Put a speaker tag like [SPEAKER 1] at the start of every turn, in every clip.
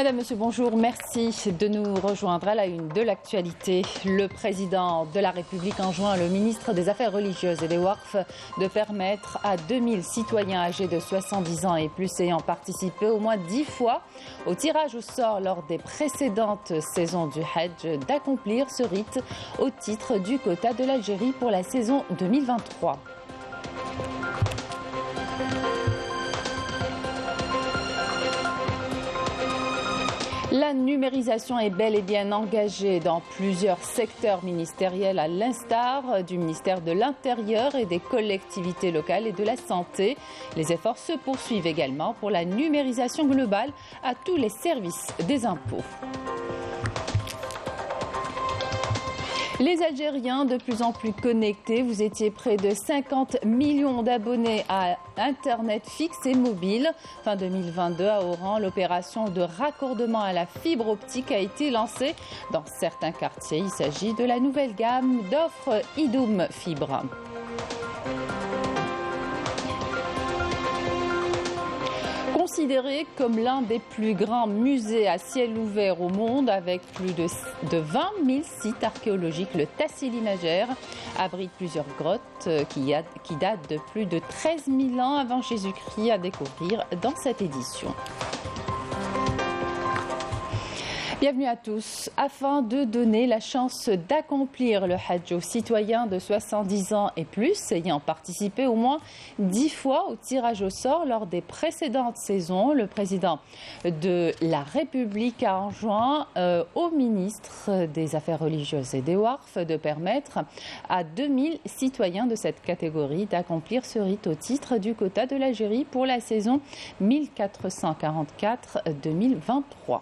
[SPEAKER 1] Madame, Monsieur, bonjour. Merci de nous rejoindre à la une de l'actualité. Le président de la République enjoint le ministre des Affaires religieuses et des Waqf de permettre à 2000 citoyens âgés de 70 ans et plus ayant participé au moins 10 fois au tirage au sort lors des précédentes saisons du Hajj d'accomplir ce rite au titre du quota de l'Algérie pour la saison 2023. La numérisation est bel et bien engagée dans plusieurs secteurs ministériels, à l'instar du ministère de l'Intérieur et des collectivités locales et de la Santé. Les efforts se poursuivent également pour la numérisation globale à tous les services des impôts. Les Algériens de plus en plus connectés, vous étiez près de 50 millions d'abonnés à Internet fixe et mobile. Fin 2022 à Oran, l'opération de raccordement à la fibre optique a été lancée dans certains quartiers. Il s'agit de la nouvelle gamme d'offres Idoum Fibre. Considéré comme l'un des plus grands musées à ciel ouvert au monde, avec plus de 20 000 sites archéologiques, le Tassili Najer abrite plusieurs grottes qui datent de plus de 13 000 ans avant Jésus-Christ à découvrir dans cette édition. Bienvenue à tous. Afin de donner la chance d'accomplir le Hajj aux citoyens de 70 ans et plus, ayant participé au moins 10 fois au tirage au sort lors des précédentes saisons, le président de la République a enjoint au ministre des Affaires religieuses et des Waqf de permettre à 2000 citoyens de cette catégorie d'accomplir ce rite au titre du quota de l'Algérie pour la saison 1444-2023.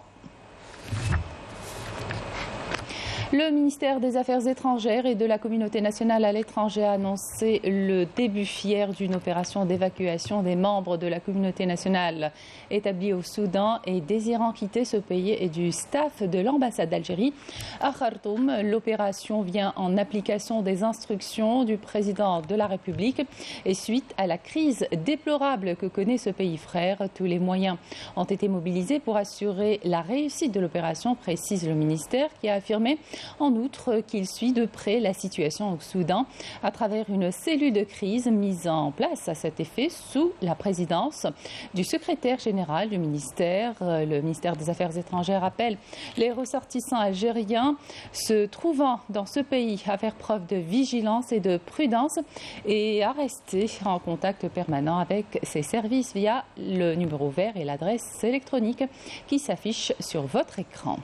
[SPEAKER 1] Le ministère des Affaires étrangères et de la communauté nationale à l'étranger a annoncé le début hier d'une opération d'évacuation des membres de la communauté nationale établis au Soudan et désirant quitter ce pays et du staff de l'ambassade d'Algérie à Khartoum. L'opération vient en application des instructions du président de la République et suite à la crise déplorable que connaît ce pays frère. Tous les moyens ont été mobilisés pour assurer la réussite de l'opération, précise le ministère, qui a affirmé en outre qu'il suit de près la situation au Soudan à travers une cellule de crise mise en place à cet effet sous la présidence du secrétaire général du ministère. Le ministère des Affaires étrangères appelle les ressortissants algériens se trouvant dans ce pays à faire preuve de vigilance et de prudence et à rester en contact permanent avec ses services via le numéro vert et l'adresse électronique qui s'affiche sur votre écran.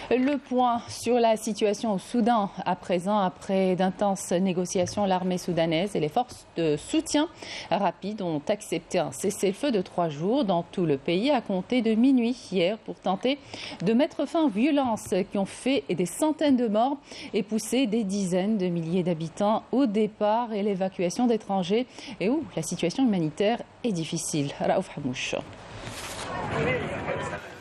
[SPEAKER 1] Le point sur la situation au Soudan. À présent, après d'intenses négociations, l'armée soudanaise et les forces de soutien rapide ont accepté un cessez-le-feu de 3 jours dans tout le pays à compter de minuit hier pour tenter de mettre fin aux violences qui ont fait des centaines de morts et poussé des dizaines de milliers d'habitants au départ et l'évacuation d'étrangers et où la situation humanitaire est difficile. Raouf Hamouch.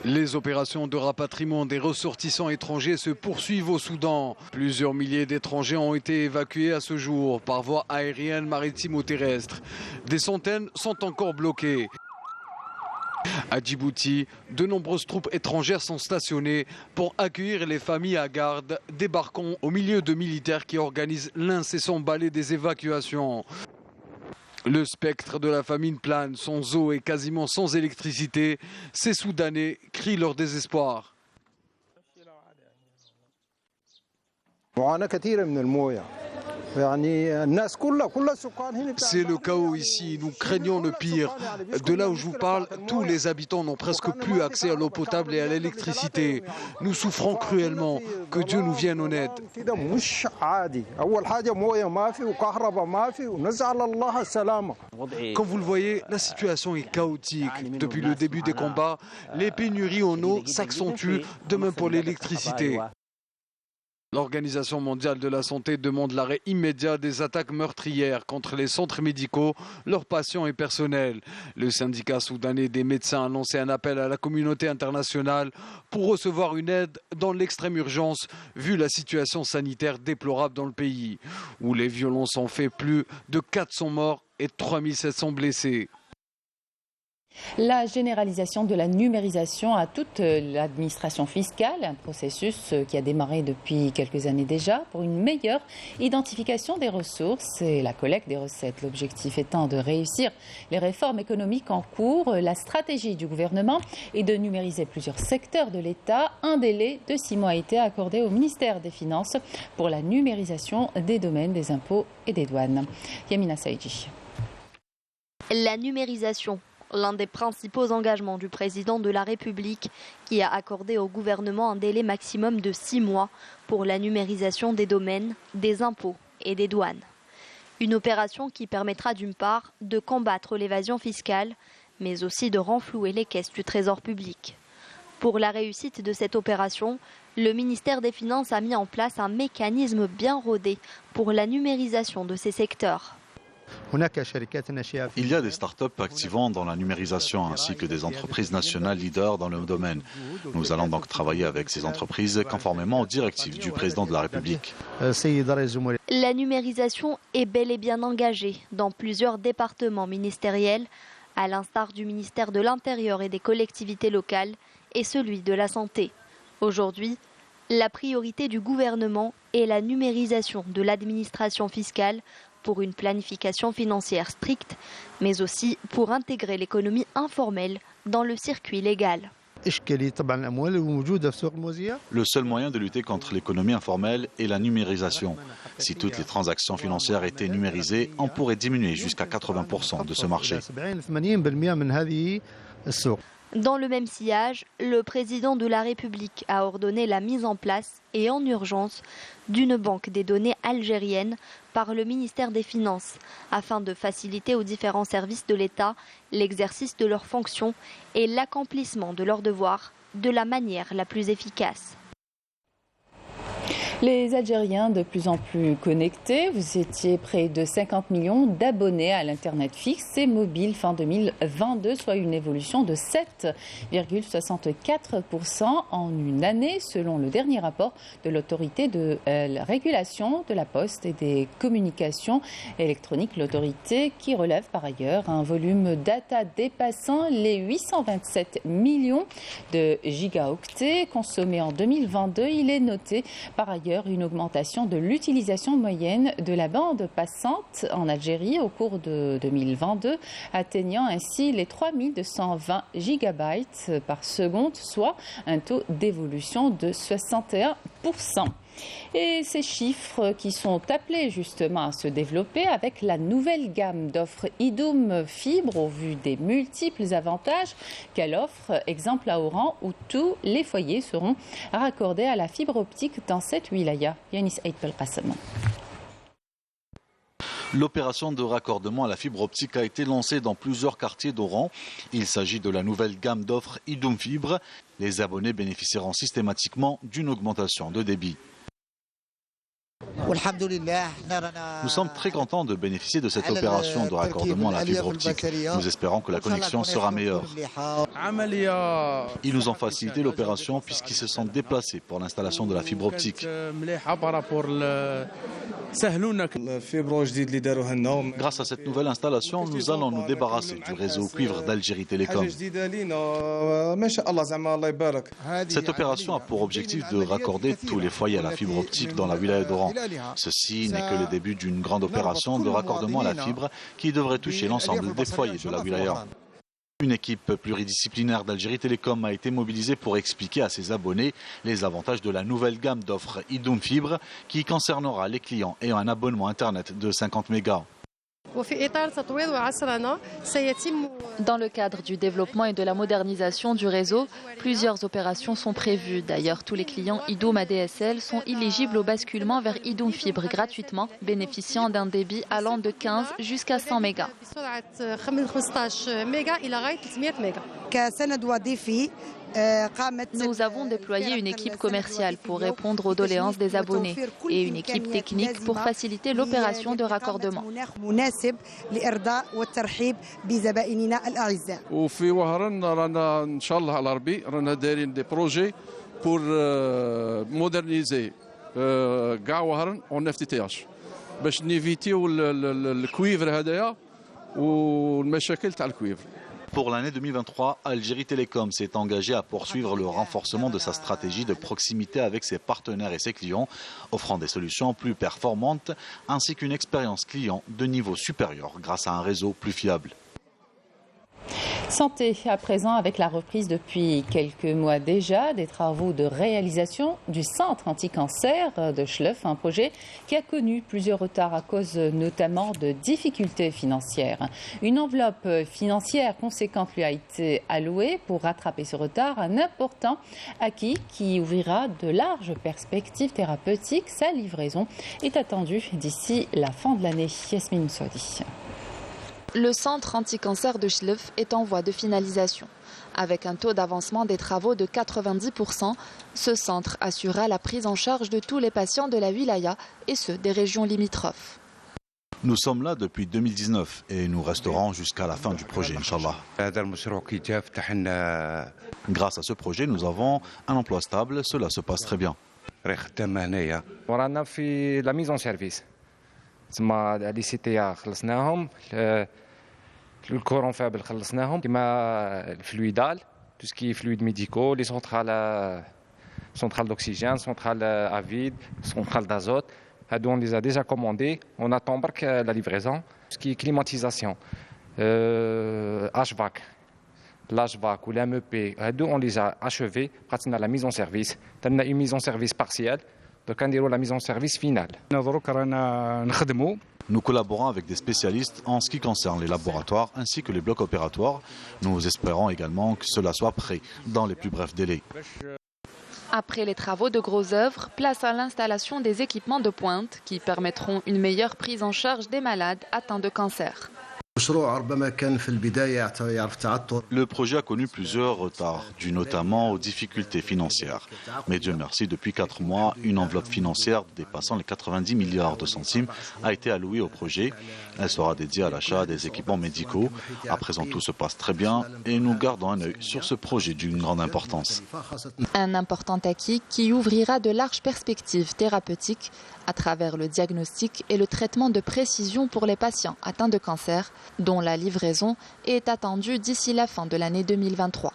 [SPEAKER 2] Les opérations de rapatriement des ressortissants étrangers se poursuivent au Soudan. Plusieurs milliers d'étrangers ont été évacués à ce jour par voie aérienne, maritime ou terrestre. Des centaines sont encore bloquées. À Djibouti, de nombreuses troupes étrangères sont stationnées pour accueillir les familles à garde, débarquant au milieu de militaires qui organisent l'incessant balai des évacuations. Le spectre de la famine plane, sans eau et quasiment sans électricité. Ces Soudanais crient leur désespoir. C'est le chaos ici, nous craignons le pire. De là où je vous parle, tous les habitants n'ont presque plus accès à l'eau potable et à l'électricité. Nous souffrons cruellement, que Dieu nous vienne en aide. Comme vous le voyez, la situation est chaotique. Depuis le début des combats, les pénuries en eau s'accentuent, de même pour l'électricité. L'Organisation mondiale de la santé demande l'arrêt immédiat des attaques meurtrières contre les centres médicaux, leurs patients et personnels. Le syndicat soudanais des médecins a lancé un appel à la communauté internationale pour recevoir une aide dans l'extrême urgence, vu la situation sanitaire déplorable dans le pays, où les violences ont fait plus de 400 morts et 3700 blessés.
[SPEAKER 1] La généralisation de la numérisation à toute l'administration fiscale, un processus qui a démarré depuis quelques années déjà pour une meilleure identification des ressources et la collecte des recettes. L'objectif étant de réussir les réformes économiques en cours. La stratégie du gouvernement est de numériser plusieurs secteurs de l'État. Un délai de 6 mois a été accordé au ministère des Finances pour la numérisation des domaines des impôts et des douanes. Yamina Saïdi.
[SPEAKER 3] La numérisation. L'un des principaux engagements du président de la République qui a accordé au gouvernement un délai maximum de 6 mois pour la numérisation des domaines, des impôts et des douanes. Une opération qui permettra d'une part de combattre l'évasion fiscale, mais aussi de renflouer les caisses du Trésor public. Pour la réussite de cette opération, le ministère des Finances a mis en place un mécanisme bien rodé pour la numérisation de ces secteurs.
[SPEAKER 4] Il y a des startups activant dans la numérisation ainsi que des entreprises nationales leaders dans le domaine. Nous allons donc travailler avec ces entreprises conformément aux directives du président de la République.
[SPEAKER 3] La numérisation est bel et bien engagée dans plusieurs départements ministériels, à l'instar du ministère de l'Intérieur et des collectivités locales et celui de la Santé. Aujourd'hui, la priorité du gouvernement est la numérisation de l'administration fiscale pour une planification financière stricte, mais aussi pour intégrer l'économie informelle dans le circuit légal.
[SPEAKER 4] Le seul moyen de lutter contre l'économie informelle est la numérisation. Si toutes les transactions financières étaient numérisées, on pourrait diminuer jusqu'à 80% de ce marché.
[SPEAKER 3] Dans le même sillage, le président de la République a ordonné la mise en place, et en urgence, d'une banque des données algérienne par le ministère des Finances, afin de faciliter aux différents services de l'État l'exercice de leurs fonctions et l'accomplissement de leurs devoirs de la manière la plus efficace.
[SPEAKER 1] Les Algériens de plus en plus connectés, vous étiez près de 50 millions d'abonnés à l'Internet fixe et mobile fin 2022, soit une évolution de 7,64% en une année, selon le dernier rapport de l'autorité de la régulation de la poste et des communications électroniques, l'autorité qui relève par ailleurs un volume data dépassant les 827 millions de gigaoctets consommés en 2022. Il est noté par ailleurs une augmentation de l'utilisation moyenne de la bande passante en Algérie au cours de 2022, atteignant ainsi les 3220 gigabytes par seconde, soit un taux d'évolution de 61%. Et ces chiffres qui sont appelés justement à se développer avec la nouvelle gamme d'offres idoum Fibre au vu des multiples avantages qu'elle offre, exemple à Oran où tous les foyers seront raccordés à la fibre optique dans cette wilaya. Yanis Aïd Belkacem.
[SPEAKER 4] L'opération de raccordement à la fibre optique a été lancée dans plusieurs quartiers d'Oran. Il s'agit de la nouvelle gamme d'offres idoum Fibre. Les abonnés bénéficieront systématiquement d'une augmentation de débit. Nous sommes très contents de bénéficier de cette opération de raccordement à la fibre optique. Nous espérons que la connexion sera meilleure. Ils nous ont facilité l'opération puisqu'ils se sont déplacés pour l'installation de la fibre optique. Grâce à cette nouvelle installation, nous allons nous débarrasser du réseau cuivre d'Algérie Télécom. Cette opération a pour objectif de raccorder tous les foyers à la fibre optique dans la wilaya d'Oran. Ceci n'est que le début d'une grande opération de raccordement à la fibre qui devrait toucher l'ensemble des foyers de la wilaya. Une équipe pluridisciplinaire d'Algérie Télécom a été mobilisée pour expliquer à ses abonnés les avantages de la nouvelle gamme d'offres idoum Fibre qui concernera les clients ayant un abonnement Internet de 50 mégas.
[SPEAKER 3] Dans le cadre du développement et de la modernisation du réseau, plusieurs opérations sont prévues. D'ailleurs, tous les clients idoum ADSL sont éligibles au basculement vers idoum Fibre gratuitement, bénéficiant d'un débit allant de 15 jusqu'à 100 mégas. Nous avons déployé une équipe commerciale pour répondre aux doléances des abonnés et une équipe technique pour faciliter l'opération de raccordement.
[SPEAKER 5] وفي وهران رانا ان شاء الله على ربي رانا دايرين دي بروجي بور مودرنيزي كاع وهران اون اف تي تي اش باش نيفيتيو الكويفر هذايا والمشاكل تاع الكويفر.
[SPEAKER 4] Pour l'année 2023, Algérie Télécom s'est engagée à poursuivre le renforcement de sa stratégie de proximité avec ses partenaires et ses clients, offrant des solutions plus performantes ainsi qu'une expérience client de niveau supérieur grâce à un réseau plus fiable.
[SPEAKER 1] Santé à présent avec la reprise depuis quelques mois déjà des travaux de réalisation du centre anti-cancer de Schleuf, un projet qui a connu plusieurs retards à cause notamment de difficultés financières. Une enveloppe financière conséquente lui a été allouée pour rattraper ce retard, un important acquis qui ouvrira de larges perspectives thérapeutiques. Sa livraison est attendue d'ici la fin de l'année. Yasmine Moussaoudi.
[SPEAKER 6] Le centre anti-cancer de Schleuf est en voie de finalisation. Avec un taux d'avancement des travaux de 90%, ce centre assurera la prise en charge de tous les patients de la wilaya et ceux des régions limitrophes.
[SPEAKER 4] Nous sommes là depuis 2019 et nous resterons jusqu'à la fin du projet, Inch'Allah. Grâce à ce projet, nous avons un emploi stable, cela se passe très bien.
[SPEAKER 7] ورانا في la mise en service. تسمى لي سي تي ار خلصناهم الكورون فابل خلصناهم كما الفلويدال تو سكي فلويد ميديكو لي سنترال d'oxygène, centrale à vide, centrale d'azote. On les a déjà commandés. On attend برك la livraison. Ce qui est climatisation, HVAC, l'HVAC ou l'MEP, on les a achevés. Pratiquement la mise en service. On a une mise en service partielle. Donc, on dirait la mise en service finale.
[SPEAKER 4] Nous collaborons avec des spécialistes en ce qui concerne les laboratoires ainsi que les blocs opératoires. Nous espérons également que cela soit prêt dans les plus brefs délais.
[SPEAKER 6] Après les travaux de gros œuvres, place à l'installation des équipements de pointe qui permettront une meilleure prise en charge des malades atteints de cancer.
[SPEAKER 4] Le projet a connu plusieurs retards, dus notamment aux difficultés financières. Mais Dieu merci, depuis 4 mois, une enveloppe financière dépassant les 90 milliards de centimes a été allouée au projet. Elle sera dédiée à l'achat des équipements médicaux. À présent, tout se passe très bien et nous gardons un œil sur ce projet d'une grande importance.
[SPEAKER 6] Un important acquis qui ouvrira de larges perspectives thérapeutiques à travers le diagnostic et le traitement de précision pour les patients atteints de cancer, dont la livraison est attendue d'ici la fin de l'année 2023.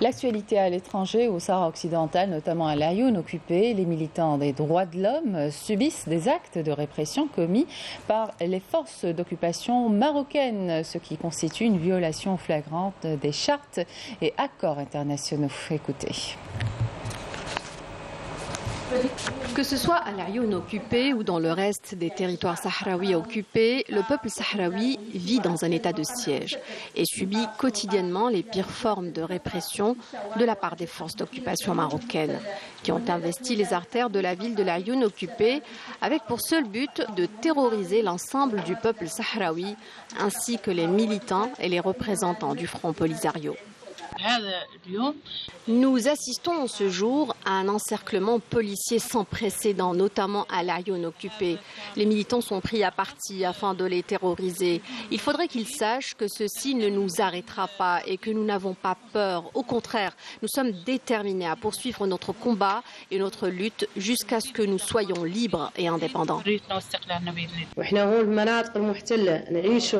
[SPEAKER 1] L'actualité à l'étranger, au Sahara occidental, notamment à l'Aïoun occupé, les militants des droits de l'homme subissent des actes de répression commis par les forces d'occupation marocaines, ce qui constitue une violation flagrante des chartes et accords internationaux. Écoutez.
[SPEAKER 8] Que ce soit à l'Aïoun occupé ou dans le reste des territoires sahraouis occupés, le peuple sahraoui vit dans un état de siège et subit quotidiennement les pires formes de répression de la part des forces d'occupation marocaines qui ont investi les artères de la ville de l'Aïoun occupée avec pour seul but de terroriser l'ensemble du peuple sahraoui ainsi que les militants et les représentants du Front Polisario. Nous assistons ce jour à un encerclement policier sans précédent, notamment à l'Aïoun occupé. Les militants sont pris à partie afin de les terroriser. Il faudrait qu'ils sachent que ceci ne nous arrêtera pas et que nous n'avons pas peur. Au contraire, nous sommes déterminés à poursuivre notre combat et notre lutte jusqu'à ce que nous soyons libres et indépendants.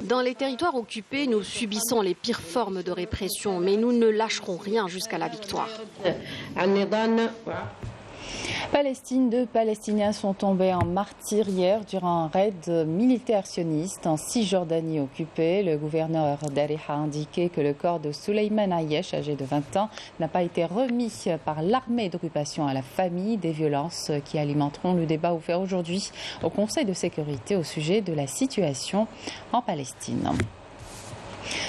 [SPEAKER 8] Dans les territoires occupés, nous subissons les pires formes de répression, mais nous ne lâcherons rien jusqu'à la victoire.
[SPEAKER 1] Palestine, 2 Palestiniens sont tombés en martyrs hier durant un raid militaire sioniste en Cisjordanie occupée. Le gouverneur d'Ariha a indiqué que le corps de Souleymane Ayesh, âgé de 20 ans, n'a pas été remis par l'armée d'occupation à la famille. Des violences qui alimenteront le débat ouvert aujourd'hui au Conseil de sécurité au sujet de la situation en Palestine.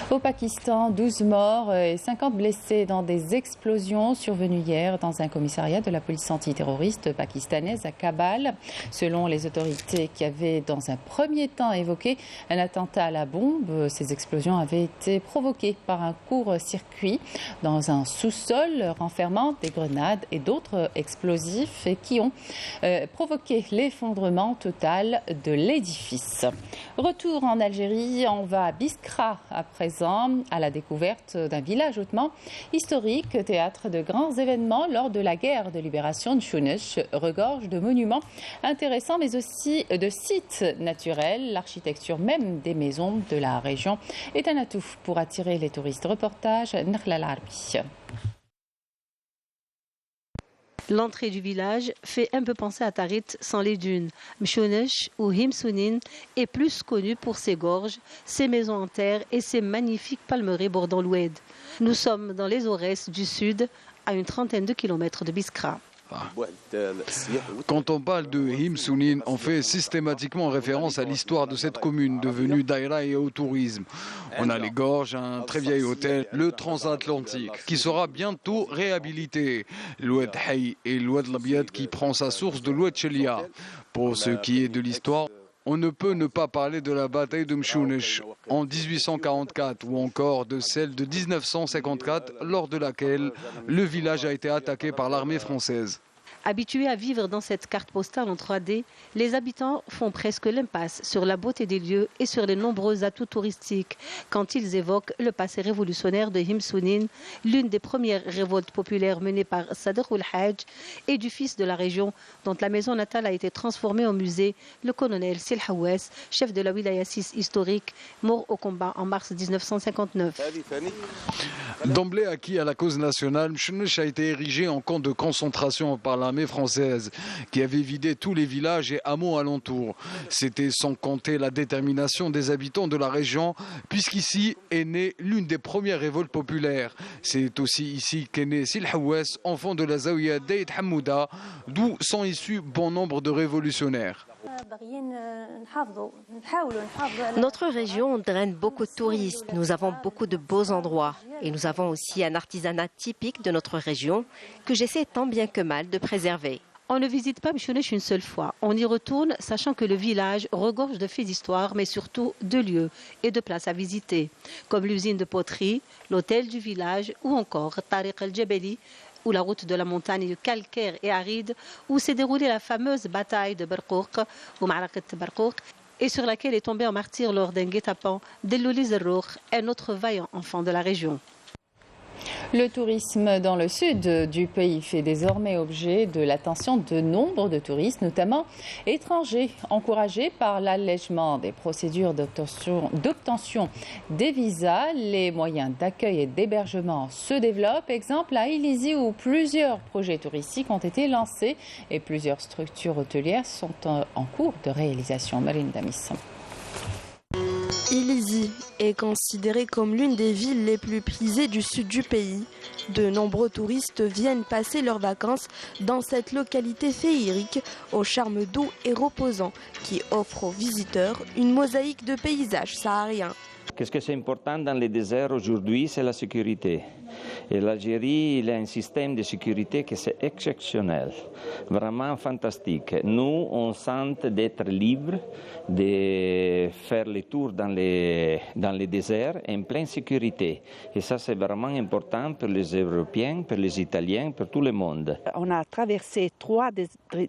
[SPEAKER 1] Au Pakistan, 12 morts et 50 blessés dans des explosions survenues hier dans un commissariat de la police antiterroriste pakistanaise à Kabbal. Selon les autorités qui avaient dans un premier temps évoqué un attentat à la bombe, ces explosions avaient été provoquées par un court-circuit dans un sous-sol renfermant des grenades et d'autres explosifs et qui ont provoqué l'effondrement total de l'édifice. Retour en Algérie, on va à Biskra présent à la découverte d'un village ottoman historique, théâtre de grands événements lors de la guerre de libération de Chounesh, regorge de monuments intéressants mais aussi de sites naturels. L'architecture même des maisons de la région est un atout pour attirer les touristes. Reportage Nakhla Al-Arbi.
[SPEAKER 9] L'entrée du village fait un peu penser à Tarit sans les dunes. Mchounesh ou Himsounin est plus connu pour ses gorges, ses maisons en terre et ses magnifiques palmeraies bordant l'Oued. Nous sommes dans les Aurès du sud, à une trentaine de kilomètres de Biskra.
[SPEAKER 2] Quand on parle de Himsounin, on fait systématiquement référence à l'histoire de cette commune devenue daïra et au tourisme. On a les gorges, un très vieil hôtel, le transatlantique, qui sera bientôt réhabilité. L'Oued Hay et l'Oued Labiad qui prend sa source de l'Oued Chelia. Pour ce qui est de l'histoire, on ne peut ne pas parler de la bataille de Mchounesh en 1844 ou encore de celle de 1954 lors de laquelle le village a été attaqué par l'armée française.
[SPEAKER 9] Habitués à vivre dans cette carte postale en 3D, les habitants font presque l'impasse sur la beauté des lieux et sur les nombreux atouts touristiques quand ils évoquent le passé révolutionnaire de Himsounin, l'une des premières révoltes populaires menées par Sadr ul-Hajj et du fils de la région dont la maison natale a été transformée en musée, le colonel Sil Hawes, chef de la wilaya 6 historique, mort au combat en mars 1959.
[SPEAKER 2] D'emblée acquis à la cause nationale, Mchounesh a été érigé en camp de concentration par l'armée française qui avait vidé tous les villages et hameaux alentours. C'était sans compter la détermination des habitants de la région, puisqu'ici est née l'une des premières révoltes populaires. C'est aussi ici qu'est né Sil Hawes, enfant de la Zawiya Deid Hamouda, d'où sont issus bon nombre de révolutionnaires.
[SPEAKER 10] Notre région draine beaucoup de touristes. Nous avons beaucoup de beaux endroits. Et nous avons aussi un artisanat typique de notre région que j'essaie tant bien que mal de préserver.
[SPEAKER 9] On ne visite pas Mchounesh une seule fois. On y retourne sachant que le village regorge de faits d'histoire, mais surtout de lieux et de places à visiter, comme l'usine de poterie, l'hôtel du village ou encore Tariq el-Jebeli, ou la route de la montagne calcaire et aride, où s'est déroulée la fameuse bataille de Barqouk, ou Ma'arakat Barqouk, et sur laquelle est tombé en martyr lors d'un guet-apens Delouli Zerrouk, un autre vaillant enfant de la région.
[SPEAKER 1] Le tourisme dans le sud du pays fait désormais objet de l'attention de nombre de touristes, notamment étrangers, encouragés par l'allègement des procédures d'obtention des visas. Les moyens d'accueil et d'hébergement se développent. Exemple à Ilizi où plusieurs projets touristiques ont été lancés et plusieurs structures hôtelières sont en cours de réalisation. Marine Damis.
[SPEAKER 11] Ilizi est considérée comme l'une des villes les plus prisées du sud du pays. De nombreux touristes viennent passer leurs vacances dans cette localité féerique au charme doux et reposant qui offre aux visiteurs une mosaïque de paysages sahariens.
[SPEAKER 12] Qu'est-ce que c'est important dans les déserts aujourd'hui? C'est la sécurité. Et l'Algérie, il a un système de sécurité qui est exceptionnel, vraiment fantastique. Nous, on sent d'être libre, de faire les tours dans les déserts en pleine sécurité. Et ça, c'est vraiment important pour les Européens, pour les Italiens, pour tout le monde.
[SPEAKER 13] On a traversé 3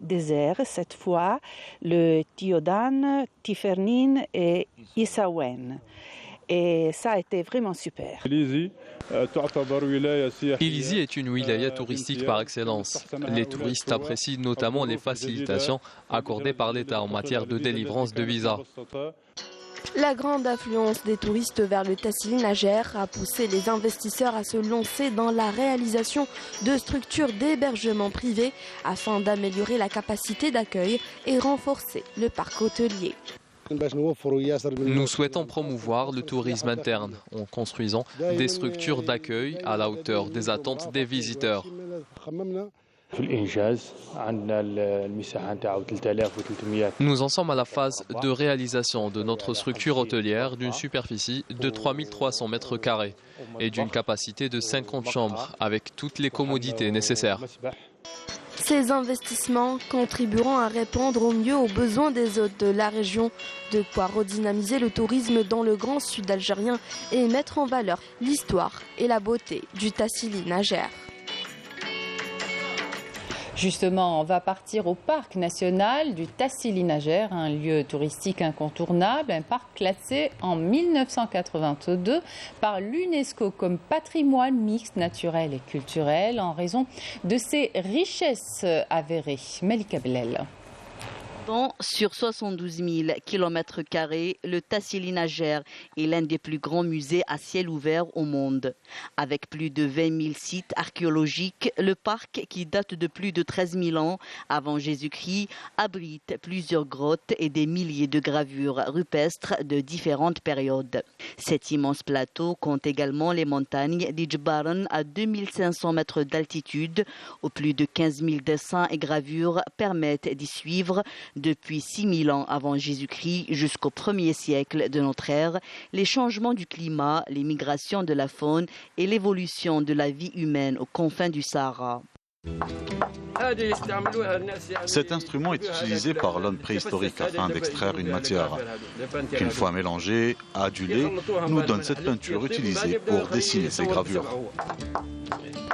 [SPEAKER 13] déserts cette fois, le Tiodan, Tifernin et Issaouen. Et ça a été vraiment super.
[SPEAKER 14] Ilizi est une wilaya touristique par excellence. Les touristes apprécient notamment les facilitations accordées par l'État en matière de délivrance de visas.
[SPEAKER 11] La grande affluence des touristes vers le Tassili Najer a poussé les investisseurs à se lancer dans la réalisation de structures d'hébergement privées afin d'améliorer la capacité d'accueil et renforcer le parc hôtelier.
[SPEAKER 14] Nous souhaitons promouvoir le tourisme interne en construisant des structures d'accueil à la hauteur des attentes des visiteurs. Nous en sommes à la phase de réalisation de notre structure hôtelière d'une superficie de 3300 mètres carrés et d'une capacité de 50 chambres avec toutes les commodités nécessaires.
[SPEAKER 11] Ces investissements contribueront à répondre au mieux aux besoins des hôtes de la région, de quoi redynamiser le tourisme dans le grand sud algérien et mettre en valeur l'histoire et la beauté du Tassili Najer.
[SPEAKER 1] Justement, on va partir au parc national du Tassili Najer, un lieu touristique incontournable, un parc classé en 1982 par l'UNESCO comme patrimoine mixte naturel et culturel en raison de ses richesses avérées. Malika Belel.
[SPEAKER 15] Sur 72 000 km², le Tassili Najer est l'un des plus grands musées à ciel ouvert au monde. Avec plus de 20 000 sites archéologiques, le parc, qui date de plus de 13 000 ans avant Jésus-Christ, abrite plusieurs grottes et des milliers de gravures rupestres de différentes périodes. Cet immense plateau compte également les montagnes d'Ijbaran à 2500 mètres d'altitude, où plus de 15 000 dessins et gravures permettent d'y suivre depuis 6 000 ans avant Jésus-Christ jusqu'au 1er siècle de notre ère, les changements du climat, les migrations de la faune et l'évolution de la vie humaine aux confins du Sahara.
[SPEAKER 4] Cet instrument est utilisé par l'homme préhistorique afin d'extraire une matière qu'une fois mélangée, adulée, nous donne cette peinture utilisée pour dessiner ces gravures.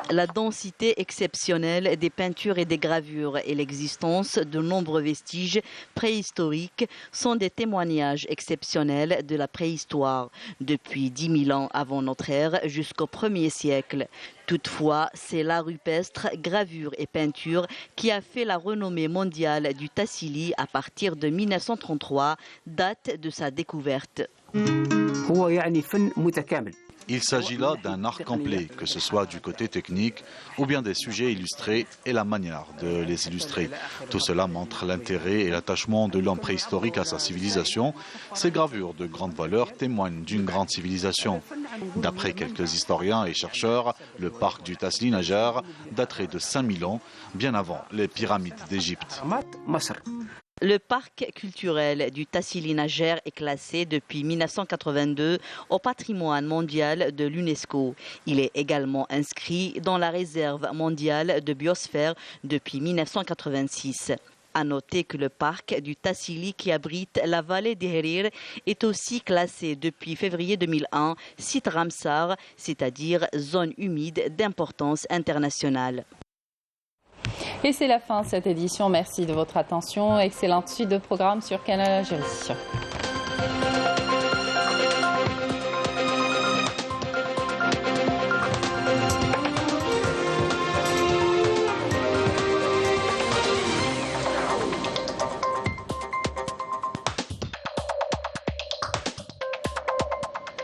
[SPEAKER 15] La densité exceptionnelle des peintures et des gravures et l'existence de nombreux vestiges préhistoriques sont des témoignages exceptionnels de la préhistoire, depuis 10 000 ans avant notre ère jusqu'au 1er siècle. Toutefois, c'est l'art rupestre, gravure et peinture qui a fait la renommée mondiale du Tassili à partir de 1933, date de sa découverte.
[SPEAKER 4] Il s'agit là d'un art complet, que ce soit du côté technique ou bien des sujets illustrés et la manière de les illustrer. Tout cela montre l'intérêt et l'attachement de l'homme préhistorique à sa civilisation. Ces gravures de grande valeur témoignent d'une grande civilisation. D'après quelques historiens et chercheurs, le parc du Tassili Najer daterait de 5000 ans, bien avant les pyramides d'Égypte.
[SPEAKER 15] Le parc culturel du Tassili Najer est classé depuis 1982 au patrimoine mondial de l'UNESCO. Il est également inscrit dans la réserve mondiale de biosphère depuis 1986. À noter que le parc du Tassili qui abrite la vallée d'Hérir est aussi classé depuis février 2001 site Ramsar, c'est-à-dire zone humide d'importance internationale.
[SPEAKER 1] Et c'est la fin de cette édition. Merci de votre attention. Excellente suite de programmes sur Canal Algérie.